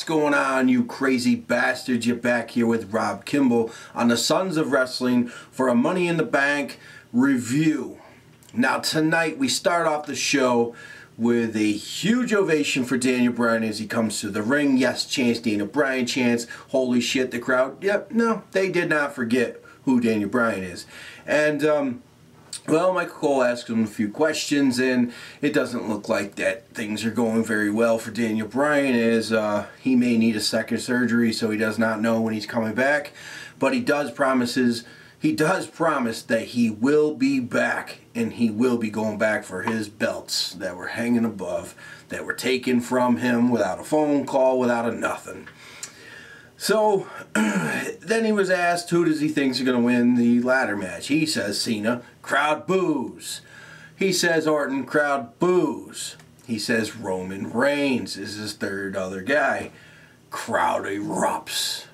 What's going on, you crazy bastards? You're back here with Rob Kimball on the Sons of Wrestling for a Money in the Bank review. Now tonight we start off the show with a huge ovation for Daniel Bryan as he comes to the ring. Yes chants, Daniel Bryan chants. Holy shit, the crowd. Yep, no, they did not forget who Daniel Bryan is. And well, Michael Cole asked him a few questions, and it doesn't look like that things are going very well for Daniel Bryan, as he may need a second surgery, so he does not know when he's coming back. But he does promise that he will be back, and he will be going back for his belts that were hanging above, that were taken from him without a phone call, without a nothing. So, then he was asked who does he think is going to win the ladder match. He says Cena, crowd boos. He says Orton, crowd boos. He says Roman Reigns is his third other guy. Crowd erupts.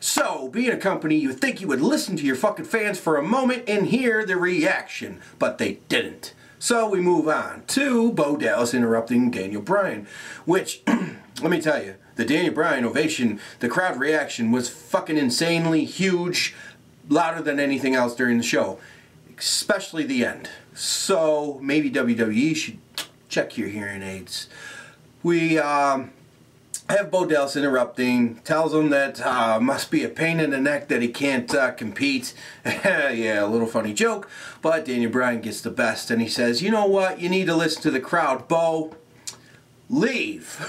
So, being a company, you would think you would listen to your fucking fans for a moment and hear the reaction, but they didn't. So we move on to Bo Dallas interrupting Daniel Bryan, which, let me tell you, the Daniel Bryan ovation, the crowd reaction was fucking insanely huge, louder than anything else during the show, especially the end. So maybe WWE should check your hearing aids. We have Bo Dallas interrupting, tells him that must be a pain in the neck that he can't compete. Yeah, a little funny joke, but Daniel Bryan gets the best, and he says, you know what, you need to listen to the crowd, Bo. Leave.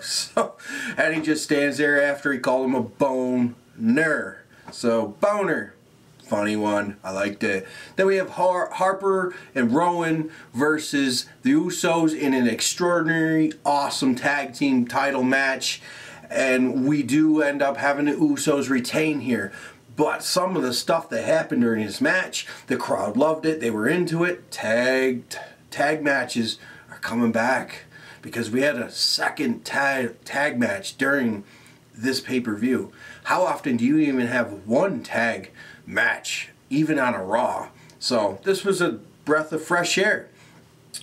So, and he just stands there after he called him a boner. So, boner. Funny one. I liked it. Then we have Harper and Rowan versus the Usos in an extraordinary, awesome tag team title match. And we do end up having the Usos retain here. But some of the stuff that happened during this match, the crowd loved it. They were into it. Tag matches are coming back, because we had a second tag match during this pay-per-view. How often do you even have one tag match, even on a Raw? So this was a breath of fresh air.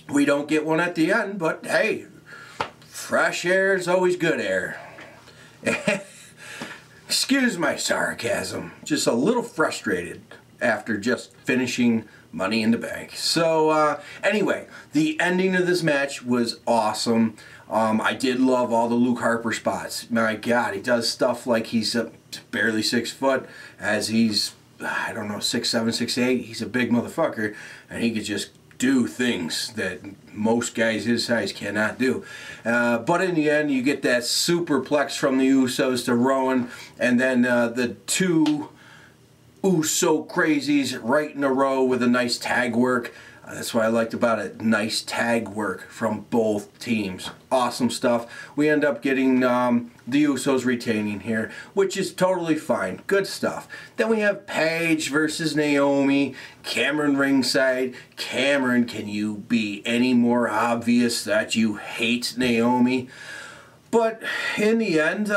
We don't get one at the end, but hey, fresh air is always good air. Excuse my sarcasm. Just a little frustrated after just finishing Money in the Bank. So anyway, the ending of this match was awesome. I did love all the Luke Harper spots. My God, he does stuff like he's barely 6 foot, as he's, I don't know, 6'7", 6'8". He's a big motherfucker, and he could just do things that most guys his size cannot do. But in the end, you get that superplex from the Usos to Rowan, and then the two Uso crazies right in a row with a nice tag work. That's what I liked about it. Nice tag work from both teams. Awesome stuff. We end up getting the Usos retaining here, which is totally fine. Good stuff. Then we have Paige versus Naomi. Cameron ringside. Cameron, can you be any more obvious that you hate Naomi? But in the end,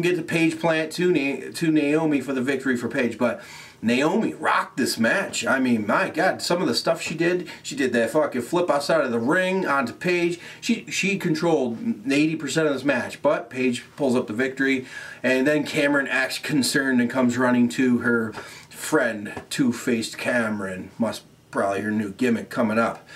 get the Paige plant to Naomi for the victory for Paige. But Naomi rocked this match. I mean, my God, some of the stuff she did that fucking flip outside of the ring onto Paige. She controlled 80% of this match, but Paige pulls up the victory, and then Cameron acts concerned and comes running to her friend, Two-Faced Cameron. Must probably her new gimmick coming up.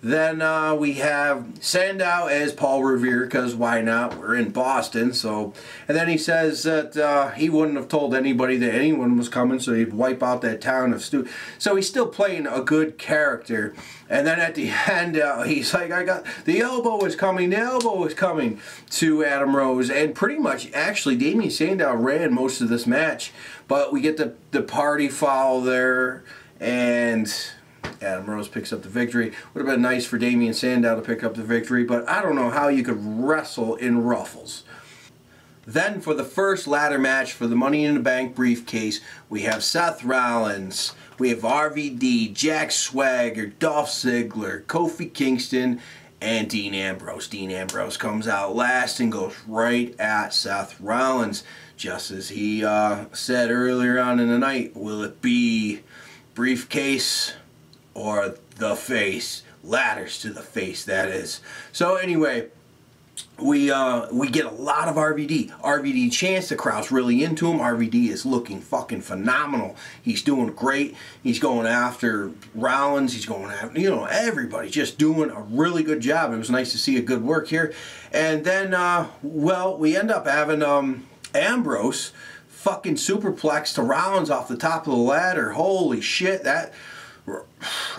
Then we have Sandow as Paul Revere, because why not? We're in Boston, so. And then he says that he wouldn't have told anybody that anyone was coming, so he'd wipe out that town of Stu. So he's still playing a good character. And then at the end, he's like, I got, the elbow is coming, the elbow is coming to Adam Rose. And pretty much, actually, Damien Sandow ran most of this match. But we get the party foul there, and Adam Rose picks up the victory. Would have been nice for Damien Sandow to pick up the victory, but I don't know how you could wrestle in ruffles. Then for the first ladder match for the Money in the Bank briefcase, we have Seth Rollins, we have RVD, Jack Swagger, Dolph Ziggler, Kofi Kingston, and Dean Ambrose. Dean Ambrose comes out last and goes right at Seth Rollins, just as he said earlier on in the night. Will it be briefcase or the face? Ladders to the face, that is. So anyway, we get a lot of RVD. RVD chance, the crowd's really into him. RVD is looking fucking phenomenal. He's doing great. He's going after Rollins. He's going after, you know, everybody. Just doing a really good job. It was nice to see a good work here. And then, well, we end up having Ambrose fucking superplex to Rollins off the top of the ladder. Holy shit, that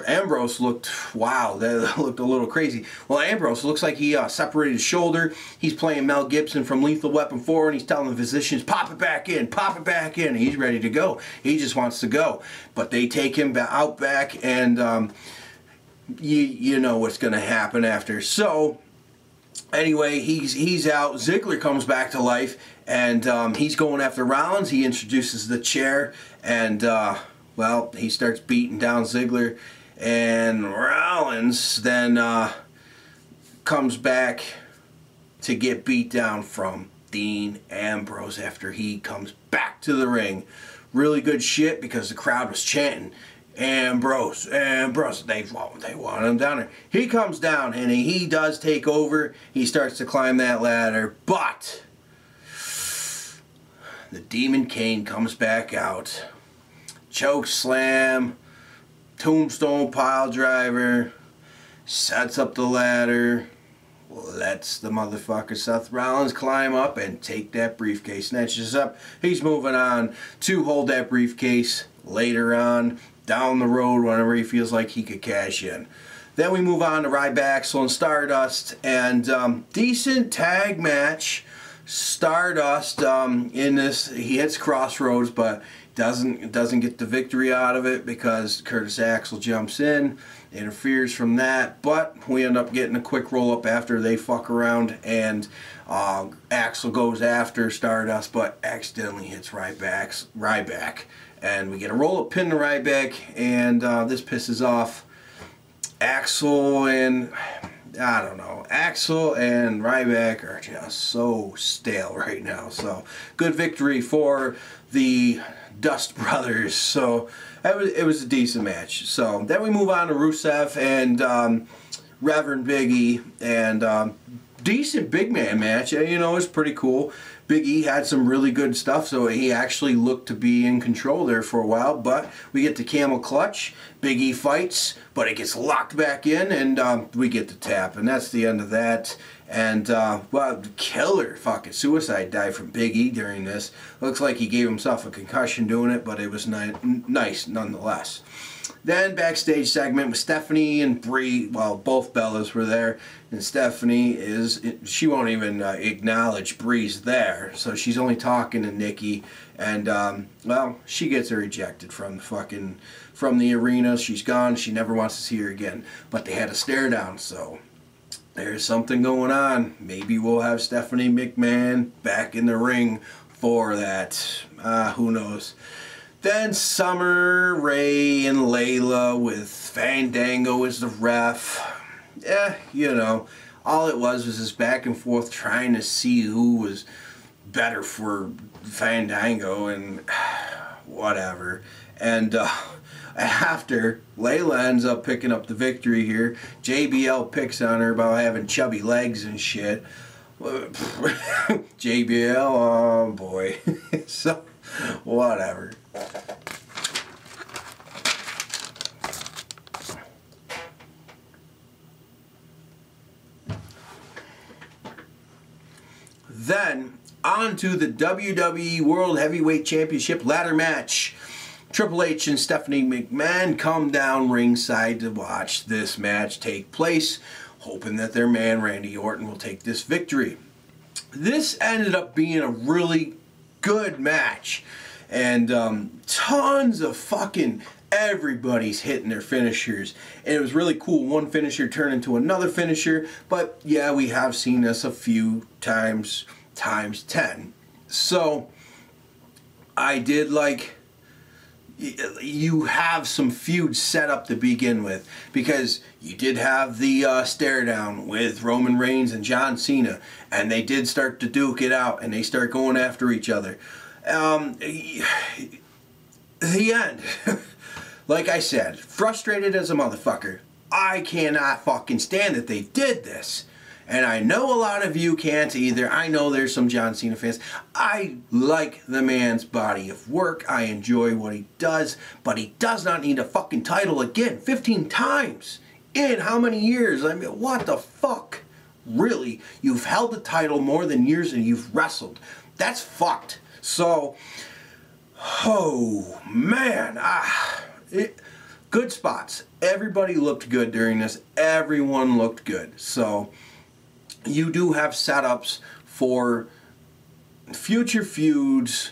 Ambrose looked, wow, that looked a little crazy. Well, Ambrose looks like he separated his shoulder. He's playing Mel Gibson from Lethal Weapon 4, and he's telling the physicians, pop it back in, pop it back in. And he's ready to go. He just wants to go. But they take him out back, and you know what's going to happen after. So anyway, he's out. Ziggler comes back to life, and he's going after Rollins. He introduces the chair, and well, he starts beating down Ziggler, and Rollins then comes back to get beat down from Dean Ambrose after he comes back to the ring. Really good shit, because the crowd was chanting, Ambrose, Ambrose. They want him down there. He comes down, and he does take over. He starts to climb that ladder, but the Demon Kane comes back out. Choke slam, tombstone pile driver, sets up the ladder, lets the motherfucker Seth Rollins climb up and take that briefcase. Snatches up. He's moving on to hold that briefcase later on down the road whenever he feels like he could cash in. Then we move on to Ryback and Stardust, and decent tag match. Stardust in this, he hits Crossroads, but doesn't get the victory out of it because Curtis Axel jumps in, interferes from that, but we end up getting a quick roll-up after they fuck around, and Axel goes after Stardust, but accidentally hits Ryback, and we get a roll-up pin to Ryback, and this pisses off Axel, and I don't know, Axel and Ryback are just so stale right now. So good victory for the Dust Brothers. So it was a decent match. So then we move on to Rusev and Reverend Big E, and decent big man match. You know, it was pretty cool. Big E had some really good stuff, so he actually looked to be in control there for a while, but we get the camel clutch. Big E fights, but it gets locked back in, and we get the tap, and that's the end of that. And, well, killer fucking suicide dive from Big E during this. Looks like he gave himself a concussion doing it, but it was nice nonetheless. Then backstage segment with Stephanie and Brie. Well, both Bellas were there, and Stephanie she won't even acknowledge Brie's there, so she's only talking to Nikki, and well, she gets her ejected from the arena. She's gone. She never wants to see her again. But they had a stare down, so there's something going on. Maybe we'll have Stephanie McMahon back in the ring for that. Who knows? Then Summer Rae and Layla with Fandango as the ref. Yeah, you know, all it was this back and forth trying to see who was better for Fandango and whatever. And after Layla ends up picking up the victory here, JBL picks on her about having chubby legs and shit. JBL, oh boy. So, whatever. Then, on to the WWE World Heavyweight Championship ladder match. Triple H and Stephanie McMahon come down ringside to watch this match take place, hoping that their man Randy Orton will take this victory. This ended up being a really good match, and tons of fucking everybody's hitting their finishers, and it was really cool. One finisher turned into another finisher, but yeah, we have seen this a few times 10. So I did like, you have some feuds set up to begin with, because you did have the stare down with Roman Reigns and John Cena, and they did start to duke it out, and they start going after each other. The end. Like I said, frustrated as a motherfucker. I cannot fucking stand that they did this. And I know a lot of you can't either. I know there's some John Cena fans. I like the man's body of work. I enjoy what he does. But he does not need a fucking title again. 15 times. In how many years? I mean, what the fuck? Really? You've held the title more than years and you've wrestled. That's fucked. So, oh man. Good spots. Everybody looked good during this. Everyone looked good. So, you do have setups for future feuds.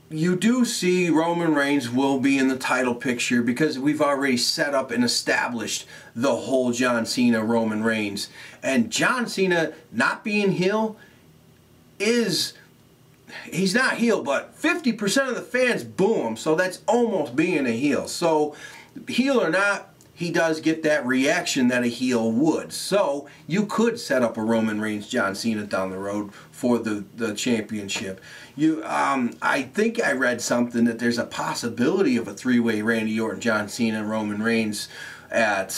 You do see Roman Reigns will be in the title picture because we've already set up and established the whole John Cena, Roman Reigns. And John Cena not being heel he's not heel, but 50% of the fans boo him, so that's almost being a heel. So, heel or not, he does get that reaction that a heel would. So, you could set up a Roman Reigns, John Cena down the road for the championship. I think I read something that there's a possibility of a three-way Randy Orton, John Cena, Roman Reigns at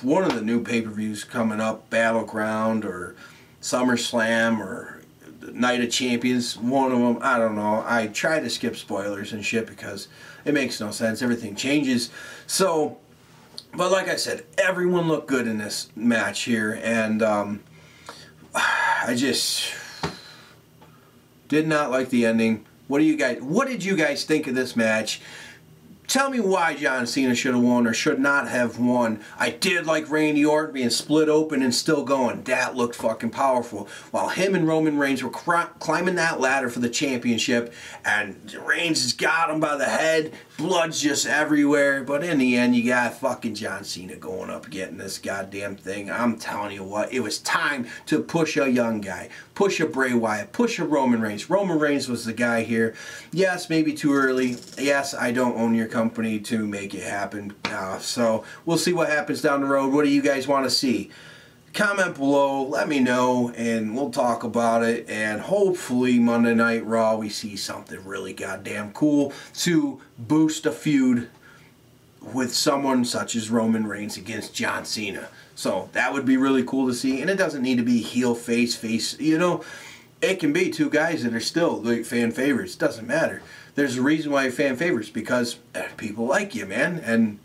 one of the new pay-per-views coming up, Battleground or SummerSlam or Night of Champions, one of them. I don't know. I try to skip spoilers and shit because it makes no sense. Everything changes. So, but like I said, everyone looked good in this match here, and I just did not like the ending. What did you guys think of this match? Tell me why John Cena should have won or should not have won. I did like Randy Orton being split open and still going. That looked fucking powerful. While him and Roman Reigns were climbing that ladder for the championship, and Reigns has got him by the head. Blood's just everywhere. But in the end, you got fucking John Cena going up getting this goddamn thing. I'm telling you what, it was time to push a young guy. Push a Bray Wyatt. Push a Roman Reigns. Roman Reigns was the guy here. Yes, maybe too early. Yes, I don't own your company to make it happen. So we'll see what happens down the road. What do you guys want to see? Comment below, let me know, and we'll talk about it. And hopefully Monday Night Raw we see something really goddamn cool to boost a feud with someone such as Roman Reigns against John Cena. So that would be really cool to see. And it doesn't need to be heel, face, you know. It can be two guys that are still like fan favorites. Doesn't matter. There's a reason why you're fan favorites, because people like you, man. And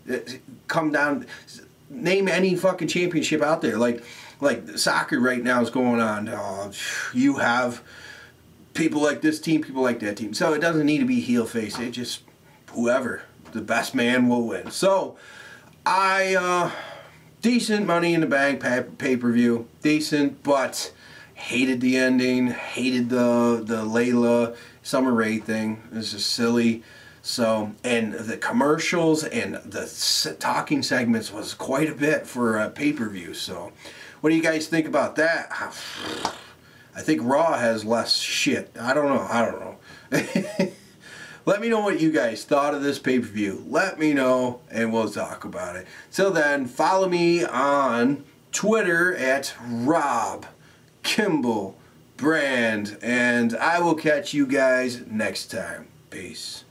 come down, name any fucking championship out there. Like soccer right now is going on. You have people like this team, people like that team. So it doesn't need to be heel, face. It just, whoever, the best man will win. So, decent Money in the Bank pay-per-view. Decent, but hated the ending. Hated the Layla Summer Rae thing. It was just silly. So, and the commercials and the talking segments was quite a bit for a pay-per-view. So, what do you guys think about that? I think Raw has less shit. I don't know. Let me know what you guys thought of this pay-per-view. Let me know, and we'll talk about it. Till then, follow me on Twitter at Rob Kimball Brand, and I will catch you guys next time. Peace.